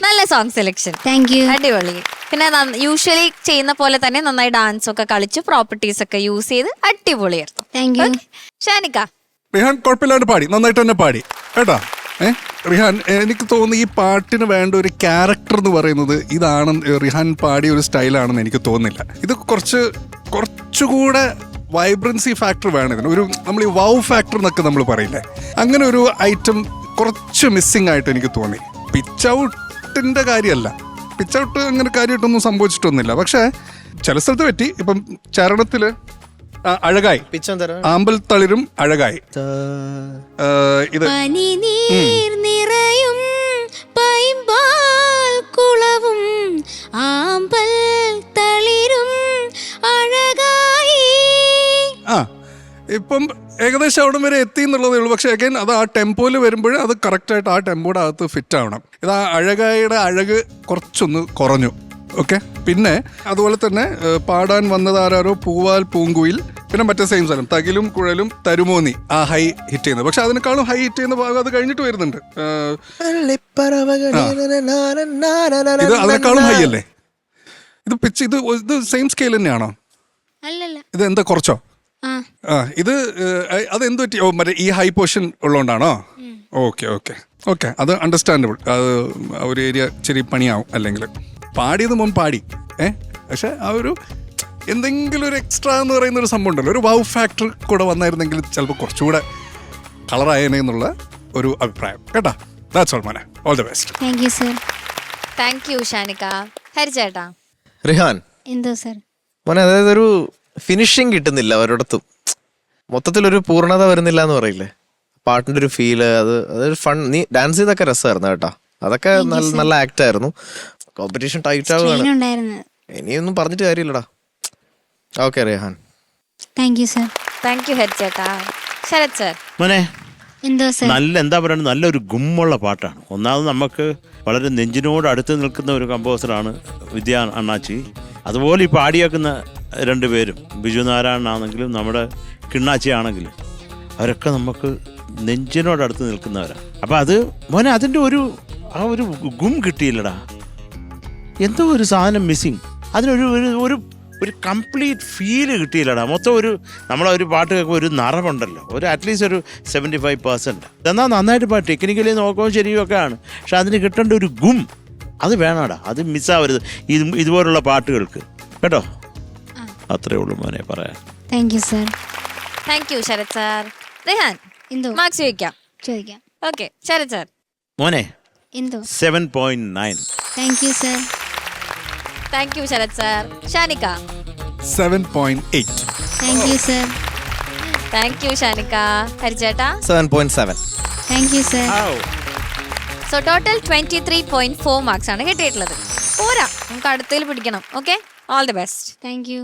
നല്ല song selection. Thank you. അടിപൊളി. പിന്നെ യൂഷ്വലി ചെയ്യുന്ന പോലെ തന്നെ നന്നായി ഡാൻസ് ഒക്കെ കളിച്ച് പ്രോപ്പർട്ടീസ് ഒക്കെ യൂസ് ചെയ്ത് അടിപൊളിയായിരുന്നു. Thank you. ഷാനിക്ക റിഹാൻ കുഴപ്പമില്ലാണ്ട് പാടി, നന്നായിട്ട് തന്നെ പാടി കേട്ടാ. റിഹാൻ, എനിക്ക് തോന്നുന്നു ഈ പാട്ടിന് വേണ്ട ഒരു ക്യാരക്ടർ എന്ന് പറയുന്നത് ഇതാണ്. റിഹാൻ പാടിയ ഒരു സ്റ്റൈലാണെന്ന് എനിക്ക് തോന്നുന്നില്ല. ഇത് കുറച്ചുകൂടെ വൈബ്രൻസി ഫാക്ടർ വേണം ഇതിന്. ഒരു നമ്മൾ ഈ വൗ ഫാക്ടർ എന്നൊക്കെ നമ്മൾ പറയില്ലേ, അങ്ങനെ ഒരു ഐറ്റം കുറച്ച് മിസ്സിങ് ആയിട്ട് എനിക്ക് തോന്നി. പിച്ച് ഔട്ടിൻ്റെ കാര്യമല്ല, പിച്ച് ഔട്ട് അങ്ങനെ കാര്യമായിട്ടൊന്നും സംഭവിച്ചിട്ടൊന്നുമില്ല. പക്ഷേ ചില സ്ഥലത്ത് പറ്റി. ഇപ്പം ചരണത്തില് അഴകായി, ആമ്പൽ തളിരും അഴകായി. ഇത് നിറയും പൈമ്പാൽ കുളവും ആമ്പൽ തളിരും അഴകായി. ഇപ്പം ഏകദേശം അവിടം വരെ എത്തി എന്നുള്ളതേ ഉള്ളൂ. പക്ഷെ അഗൈൻ അത് ആ ടെമ്പോയിൽ വരുമ്പോൾ അത് കറക്റ്റായിട്ട് ആ ടെമ്പോയുടെ അകത്ത് ഫിറ്റ് ആവണം. ഇത് ആ അഴകായുടെ അഴക് കുറച്ചൊന്ന് കുറഞ്ഞു. ഓക്കെ. പിന്നെ അതുപോലെ തന്നെ പാടാൻ വന്നതാരോ പൂവാൽ പൂങ്കുയിൽ, പിന്നെ മറ്റേ സെയിം സ്ഥലം തകിലും കുഴലും തരുമോന്നി, ആ ഹൈ ഹിറ്റ് ചെയ്യുന്നത്. പക്ഷെ അതിനേക്കാളും ഹൈ ഹിറ്റ് ചെയ്യുന്ന ഭാഗം അത് കഴിഞ്ഞിട്ട് വരുന്നുണ്ട്. ഇത് അതിനേക്കാളും ഹൈ അല്ലേ? ഇത് പിച്ച് ഇത് സെയിം സ്കെയിൽ തന്നെയാണോ? ഇത് എന്താ കുറച്ചോ? ഇത് അതെന്ത് പറ്റി? മറ്റേ ഈ ഹൈ പോർഷൻ ഉള്ളതുകൊണ്ടാണോ? ഓക്കെ അത് അണ്ടർസ്റ്റാൻഡബിൾ. അത് ഒരു ഏരിയ ചെറിയ പണിയാവും. അല്ലെങ്കിൽ പാടിയത് മുൻ പാടി, പക്ഷെ ആ ഒരു എന്തെങ്കിലും ഒരു എക്സ്ട്രാ എന്ന് പറയുന്ന ഒരു സംഭവം ഉണ്ടല്ലോ, ഒരു വൗ ഫാക്ടർ കൂടെ വന്നായിരുന്നെങ്കിൽ ചിലപ്പോൾ കുറച്ചുകൂടെ കളറായേനെ എന്നുള്ള ഒരു അഭിപ്രായം കേട്ടാ. ദാറ്റ്സ് ഓൾ മോനെ. All the best. Thank you sir. Thank you Shanikka. ഹരിചേട്ടാ. റിഹാൻ, എന്തോ സർ? മോനെ, അതായത് ഒരു ഫിനിഷിങ് കിട്ടുന്നില്ല ഒരിടത്തും. മൊത്തത്തിലൊരു പൂർണ്ണത വരുന്നില്ല എന്ന് പറയില്ലേ, പാട്ടിന്റെ ഒരു ഫീല്, അതൊരു ഫൺ. നീ ഡാൻസ് ചെയ്തൊക്കെ രസമായിരുന്നു കേട്ടാ. അതൊക്കെ നല്ല ആക്ട് ആയിരുന്നു. കോമ്പറ്റീഷൻ ടൈറ്റ് ആവുകയാണ്, ഇനിയൊന്നും പറഞ്ഞിട്ട് കാര്യമില്ലടാ. Okay Rihan. Thank you sir. Thank you ഹരിചേട്ടാ. ശരത് സർ. മോനെ, എന്തോ സർ? എന്താ പറയുക, നല്ലൊരു ഗുമ്മുള്ള പാട്ടാണ്. ഒന്നാമത് നമുക്ക് വളരെ നെഞ്ചിനോട് അടുത്ത് നിൽക്കുന്ന ഒരു കമ്പോസറാണ് വിദ്യാ അണ്ണാച്ചി. അതുപോലെ ഈ പാടിയേക്കുന്ന രണ്ടുപേരും, ബിജു നാരായണനാണെങ്കിലും നമ്മുടെ കിണ്ണാച്ചി ആണെങ്കിലും, അവരൊക്കെ നമുക്ക് നെഞ്ചിനോടടുത്ത് നിൽക്കുന്നവരാണ്. അപ്പം അത് മോനെ, അതിൻ്റെ ആ ഒരു ഗും കിട്ടിയില്ലടാ. എന്തോ ഒരു സാധനം മിസ്സിങ്. അതിനൊരു ഒരു കംപ്ലീറ്റ് ഫീല് കിട്ടിയില്ലടാ. മൊത്തം നമ്മളൊരു പാട്ട് കേൾക്കുമ്പോൾ ഒരു നിറമുണ്ടല്ലോ, അറ്റ്ലീസ്റ്റ് ഒരു 75%. എന്നാൽ നന്നായിട്ട് പാട്ട് ടെക്നിക്കലി നോക്കുകയും ശരിയും ഒക്കെയാണ്, പക്ഷെ അതിന് കിട്ടേണ്ട ഒരു ഗും അത് വേണടാ. അത് മിസ്സാവരുത് ഇതുപോലുള്ള പാട്ടുകൾക്ക് കേട്ടോ. അത്രേ ഉള്ളൂ മോനെ പറയാൻ. Thank you sir. Thank you Sharath sir. Rihan, എന്തോ? മാർക്സ് ചോദിക്കാം. ഓക്കെ. ശരത് സാർ. മോനെ, എന്തോ? 7.9. Thank you sir. Thank you Sharath sir. Shanikka. 7.8. Thank you sir. Thank you Shanikka. ഹരിചേട്ടാ. 7.7. Thank you sir. So total 23.4 marks ആണ് കിട്ടിയിട്ടുള്ളത്. പോരാ, നമുക്ക് അടുത്തതിൽ പിടിക്കണം. Okay, all the best. Thank U.